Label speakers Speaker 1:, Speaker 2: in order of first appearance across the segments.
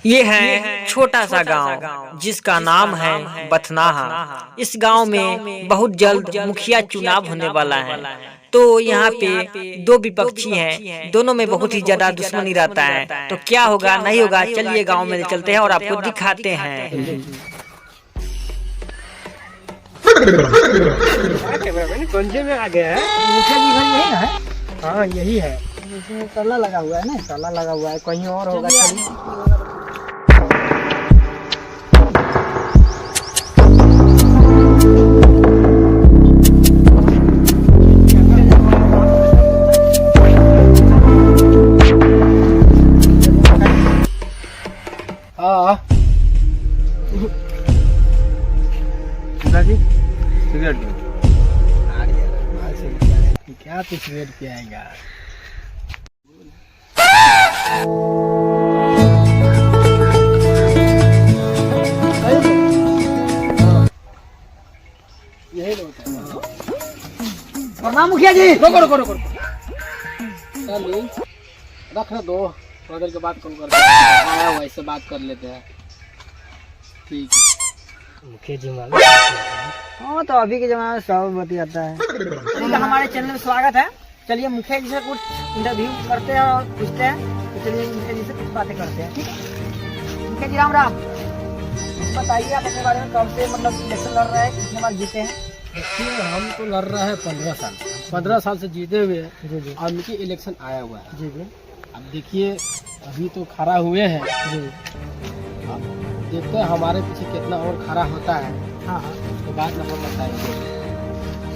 Speaker 1: ये है छोटा सा गांव जिसका नाम है बथनाहा। इस गांव में बहुत जल्द मुखिया चुनाव होने वाला है। तो यहाँ पे दो विपक्षी हैं, दोनों में बहुत ही ज्यादा दुश्मनी रहता है। तो क्या होगा नहीं होगा, चलिए गांव में चलते हैं और आपको दिखाते हैं।
Speaker 2: कौन से में आ गया है?
Speaker 3: मुखिया जी घर यही ना है?
Speaker 2: हाँ यही है।
Speaker 3: इसमें ताला लगा हुआ है ना?
Speaker 2: ताला लगा हुआ है, कहीं और होगा। हाँ
Speaker 3: जी
Speaker 2: सिगरेट
Speaker 3: क्या तो सिगरेट पियाएगा?
Speaker 2: यही होता है।
Speaker 3: प्रणाम मुखिया जी।
Speaker 2: रुको रुको रुको चलिए रखने दो, थोड़ा देर के बाद कॉल करते हैं। आया वैसे बात कर लेते हैं। ठीक है मुखिया जी मालूम।
Speaker 3: हाँ तो अभी के जमाने में सब बतियाता है। ठीक है, हमारे चैनल में स्वागत है। चलिए मुखिया जी से कुछ इंटरव्यू करते हैं और पूछते हैं। तो चलिए मुखिया जी से कुछ बातें करते हैं। ठीक है मुखिया जी, राम राम। बताइए आप अपने बारे में, कब से मतलब इलेक्शन लड़ रहे हैं, कितने बार जीते हैं?
Speaker 2: देखिए हम तो लड़ रहे हैं 15 साल से जीते हुए हैं।
Speaker 3: जी जी
Speaker 2: और उनकी इलेक्शन आया हुआ है।
Speaker 3: जी जी
Speaker 2: अब देखिए अभी तो खड़ा हुए हैं।
Speaker 3: जी।
Speaker 2: अब देखते हैं हमारे पीछे कितना और खड़ा होता है,
Speaker 3: हाँ हाँ।
Speaker 2: उसके बाद न हम बताएंगे।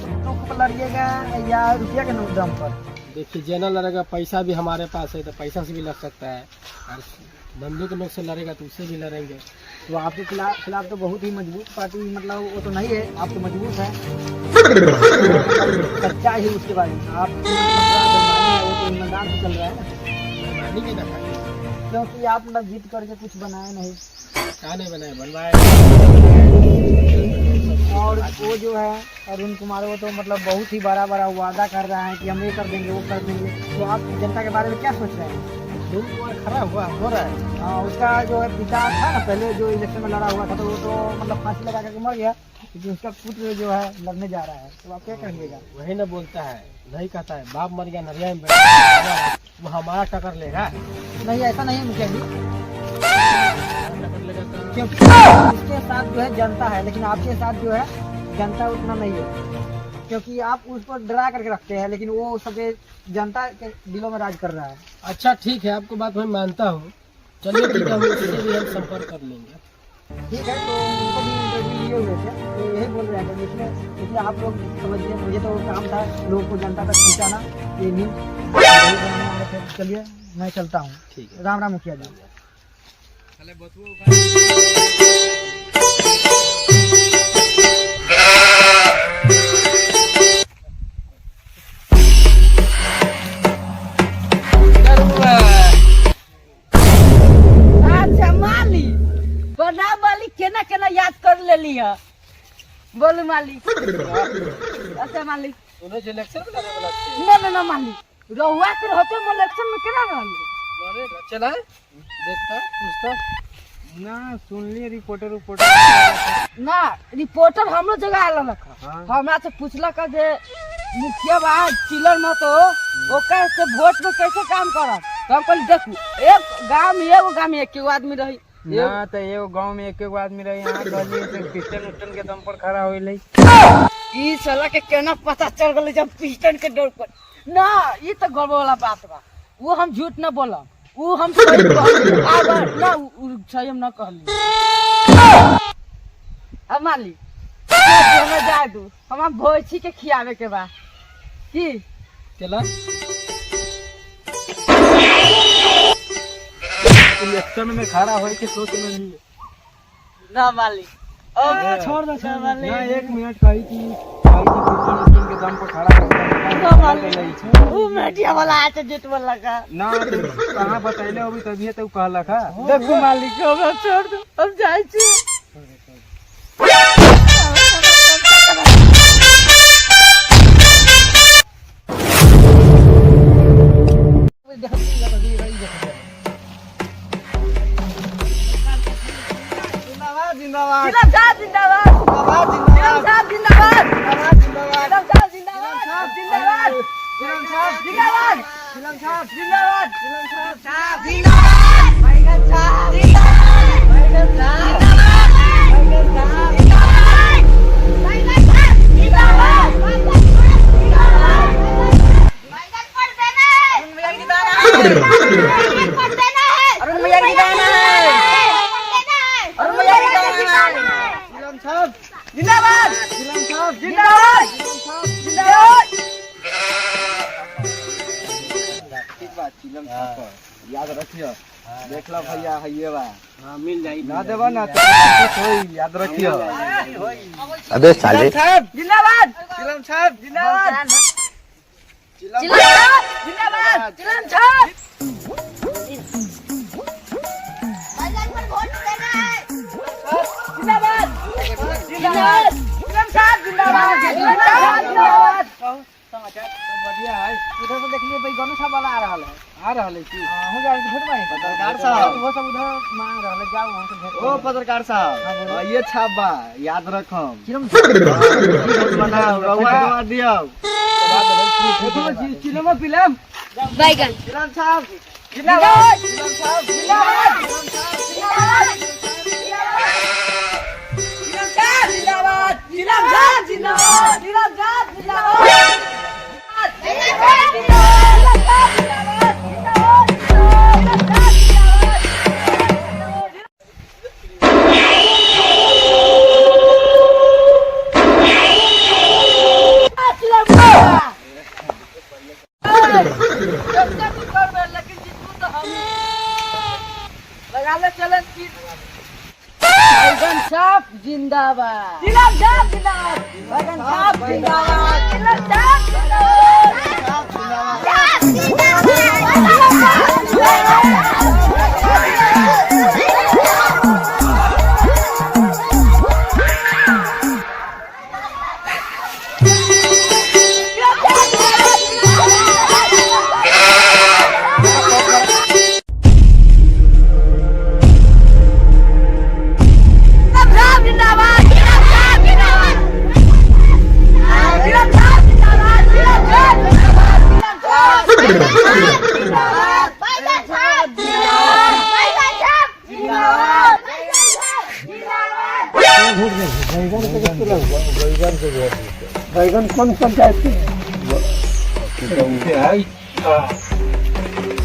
Speaker 3: नोटों पर लड़िएगा या रुपया के नोट दम पर?
Speaker 2: देखिए जेना लड़ेगा, पैसा भी हमारे पास है तो पैसा से भी लड़ सकता है, और बंदूक नोट से लड़ेगा तो उससे भी लड़ेंगे।
Speaker 3: तो आपके खिलाफ तो बहुत ही मजबूत पार्टी, मतलब वो तो नहीं है, आप तो मजबूत है। सच्चा ही उसके बारे में आप वो तो ईमानदार से चल रहा है ना,
Speaker 2: बेईमानी के ना खाए।
Speaker 3: क्योंकि आप मतलब जीत करके कुछ बनाए नहीं।
Speaker 2: क्या नहीं बनाए, बनवाए।
Speaker 3: और वो जो है अरुण कुमार, वो तो मतलब बहुत ही बड़ा बड़ा वादा कर रहा है कि हम ये कर देंगे वो कर देंगे। तो आप जनता के बारे में क्या सोच रहे हैं?
Speaker 2: खड़ा हुआ हो रहा है।
Speaker 3: हाँ, उसका जो है पिता था ना, पहले जो इलेक्शन में लड़ा हुआ था, तो वो तो मतलब फांसी लगा करके मर गया, लेकिन उसका पुत्र जो है लड़ने जा रहा है। तो आप क्या कहिएगा?
Speaker 2: वही ना बोलता है, नहीं कहता है बाप मर गया नरिया में बैठा, वो हमारा टक्कर लेगा।
Speaker 3: नहीं, ऐसा नहीं है मुखिया जी,
Speaker 2: टक्कर लेगा तो
Speaker 3: क्योंकि उसके साथ जो है जनता है, लेकिन आपके साथ जो है जनता उतना नहीं है। क्योंकि आप उसको डरा करके रखते हैं, लेकिन वो सबके जनता के दिलों में राज कर रहा है।
Speaker 2: अच्छा ठीक है, आपको बात मैं मानता हूँ। चलिए ठीक है, उससे भी हम संपर्क कर लेंगे।
Speaker 3: ठीक है, तो उनको भी इंटरव्यू लिए हुए थे, तो यही बोल रहे थे इसलिए आप लोग समझिए, मुझे तो काम था लोगों को जनता तक पहुँचाना, ये न्यूज़। चलिए मैं चलता हूँ।
Speaker 2: ठीक है,
Speaker 3: राम राम मुखिया जी।
Speaker 4: अच्छा माली बना माली केना केना याद कर लेली है? बोलू माली। अच्छा माली,
Speaker 2: इलेक्शन में लड़ने वाला थे।
Speaker 4: ना ना ना माली, रहुआ के रहते हम इलेक्शन में केना रहली?
Speaker 2: लड़ेगा, चला है, देखता पूछता
Speaker 3: ना, सुन लिए रिपोर्टर
Speaker 4: ना रिपोर्टर हमरो जगह आला लखा।
Speaker 3: हाँ।
Speaker 4: हमरा से पूछलक जे मुखिया बा चिलर मत हो, ओकर से वोट में कैसे काम करब? तो हम कहली देखू, एक गांव में एक आदमी रही
Speaker 3: ना, तो एगो गांव में एक आदमी रहे, यहाँ कहलिए से पिस्टन उस्टन के दम पर खड़ा होइले।
Speaker 4: ई साला के केना पता चल गले जब पिस्टन के डर पर? ना, ई तो गर्व वाला बात बा। वो हम झूठ न बोला, वो हम सही कहली। आब ना उ सही हम न कहली। अब माली हमें जाए दू, हम भोजी के खियावे के बा की।
Speaker 2: चला
Speaker 3: इलेक्शन में खड़ा होए के सोच में नहीं।
Speaker 4: ना माली
Speaker 3: छोड़ दो
Speaker 4: ना माली।
Speaker 3: ना, 1 मिनट कही थी पिस्टन उस्टन के दम पर खड़ा
Speaker 4: ना माली, वो मीडिया वाला आते जेट वाला का
Speaker 3: ना, कहाँ बतैले अभी तभी तो कहलक है।
Speaker 4: देखो मालिक को हमरा छोड़ दो, हम जाए छी।
Speaker 3: जिंदाबाद
Speaker 4: जिलाम साहब जिंदाबाद जिलाम साहब जिंदाबाद जिलाम साहब जिंदाबाद जिंदाबाद
Speaker 3: जिलाम साहब
Speaker 4: जिंदाबाद
Speaker 3: जिलाम साहब
Speaker 4: जिंदाबाद
Speaker 3: जिलाम साहब
Speaker 4: जिंदाबाद बैगन साहब जिंदाबाद बैगन साहब बैगन साहब जिंदाबाद बैगन साहब जिंदाबाद अरुण भैया की दाना है अरुण भैया की दाना है
Speaker 3: जिलाम साहब
Speaker 4: जिंदाबाद
Speaker 3: जिलाम साहब
Speaker 4: जिंदाबाद जिंदाबाद
Speaker 3: ठीक बात जिलाम साहब याद रखियो देख लो भैया है ये बा हां मिल जाई ना देबा ना तो कुछ होई याद रखियो
Speaker 5: अबे साले
Speaker 4: साहब जिंदाबाद
Speaker 3: जिलाम साहब
Speaker 4: जिंदाबाद
Speaker 3: जिलाम
Speaker 4: जिंदाबाद जिंदाबाद जिलाम साहब जिंदाबाद जिंदाबाद जिलाम साहब जिंदाबाद जिलाम साहब जिंदाबाद
Speaker 3: समाचार बढ़िया है उधर से देख लिए भाई गणेश साहब वाला आ रहा है की हो जाए भेट मारे पत्रकार साहब वो सब उधर मांग रहा है जाओ वहां से भेट ओ पत्रकार साहब ये छापा याद रखम बना रउआ दवा दियो चिलमा पिलम
Speaker 4: बैगन
Speaker 3: जिलाम साहब
Speaker 4: जिंदाबाद
Speaker 3: जिलाम साहब
Speaker 4: जिंदाबाद जिंदाबाद जिलाम साहब जिंदाबाद जिलाम साहब जिंदाबाद बैगन साहब जिंदाबाद जिलाम साहब जिंदाबाद बैगन साहब जिंदाबाद जिलाम साहब
Speaker 3: बैगन कौन पंचायत के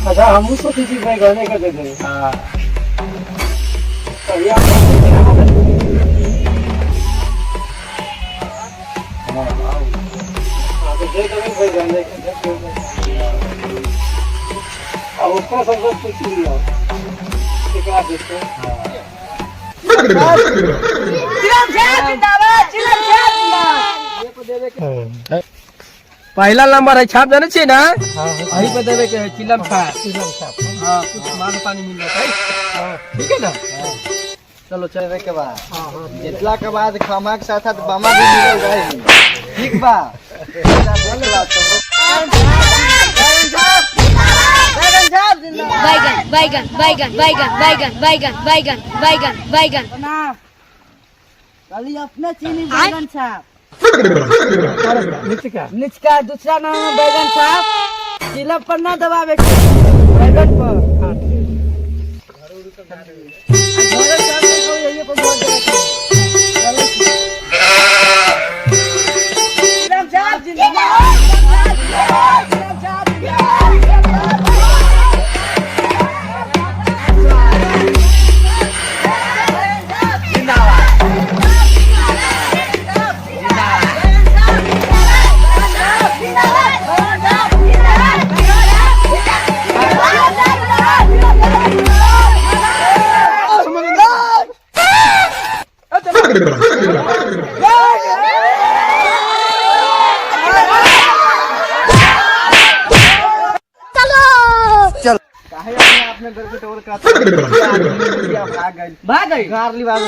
Speaker 3: अच्छा हम सोचे थी बैगन का दे दें हां अब उसका सबसे पूछ लिया कितना देते
Speaker 4: जिलाम साहब जिंदाबाद जिलाम साहब जिंदाबाद
Speaker 2: पहला नंबर है छाप जाने चाहिए ना वहीं पे देवे के चिलम छाप हाँ कुछ मान पानी मिल जाता है ठीक है ना
Speaker 3: चलो चलने के बाद जितला के बाद खमा के साथ साथ बमा भी मिल गए ठीक बा
Speaker 6: बैगन बैगन बैगन बैगन बैगन बैगन बैगन बैगन बैगन
Speaker 4: कल अपने चीनी बैगन साहब
Speaker 2: नीचे का
Speaker 4: निचका दूसरा नाम है बैगन साहब जिला पर ना दबावे बैगन पर जिलाम साहब जिंदाबाद जिलाम साहब
Speaker 3: आपने घर पे टोर का भाग गई
Speaker 4: भाग गई
Speaker 3: गारली बाबू